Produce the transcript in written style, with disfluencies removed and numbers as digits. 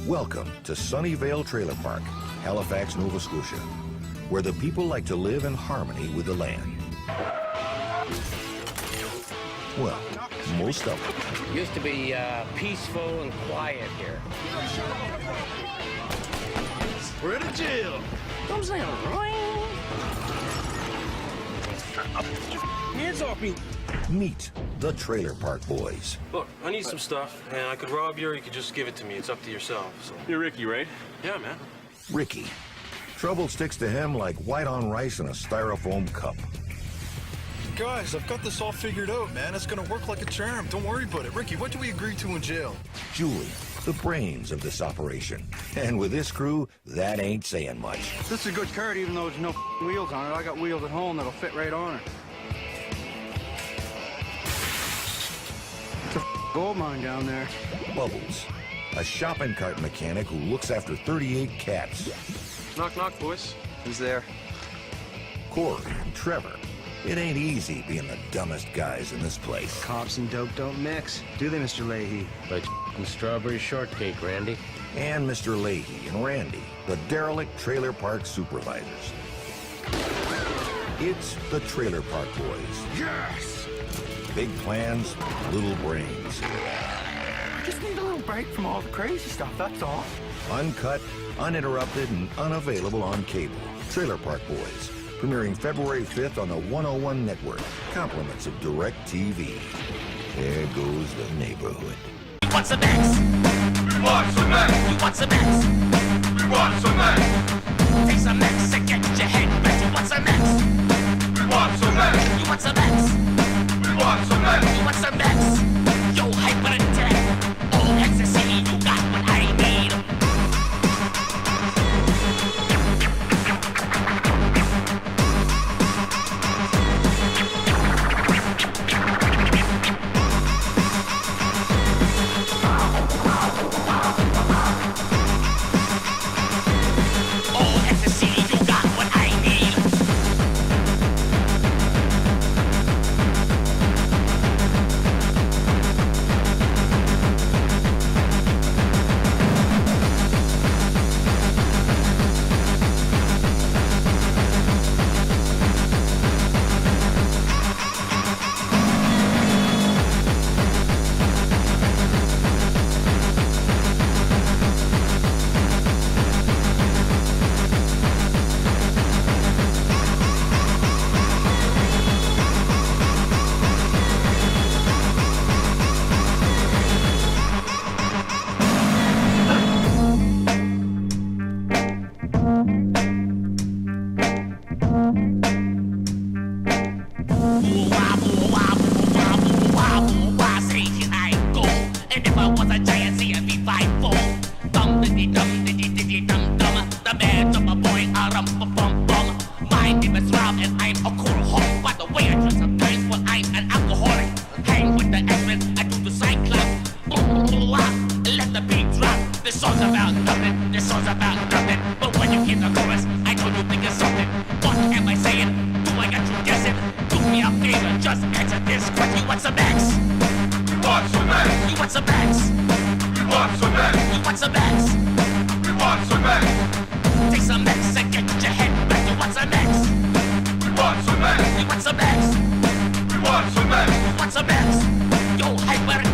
Welcome to Sunnyvale Trailer Park, Halifax, Nova Scotia, where the people like to live in harmony with the land. Well, most of them. Used to be peaceful and quiet here. We're in a jail. Don't say Hands off me. Meet the Trailer Park Boys. Look, I need some stuff, and I could rob you or you could just give it to me. It's up to yourself. So. You're Ricky, right? Yeah, man. Ricky. Trouble sticks to him like white on rice in a styrofoam cup. Guys, I've got this all figured out, man. It's gonna work like a charm. Don't worry about it. Ricky, what do we agree to in jail? Julie, the brains of this operation. And with this crew, that ain't saying much. This is a good cart, even though there's no wheels on it. I got wheels at home that'll fit right on it. It's a gold mine down there. Bubbles, a shopping cart mechanic who looks after 38 cats. Knock, knock, boys. Who's there? Corey and Trevor. It ain't easy being the dumbest guys in this place. Cops and dope don't mix, do they, Mr. Leahy? Like strawberry shortcake, Randy. And Mr. Leahy and Randy, the derelict trailer park supervisors. It's the Trailer Park Boys. Yes! Big plans, little brains. Just need a little break from all the crazy stuff, that's all. Uncut, uninterrupted, and unavailable on cable. Trailer Park Boys, premiering February 5th on the 101 network. Compliments of DirecTV. There goes the neighborhood. You want some X? We want some X. You want some X? We want some X. Take some X and get your head wet. You want some X? We want some X. You want some X? We want some X. You want some X? Yo, hyper attack. All ecstasy, you got what I need. want some X? We want some X. You want some X? We want some X. Take some X and get your head back. You want some X? We want some X. You want some X? We want some X. You want some X? Yo, hyper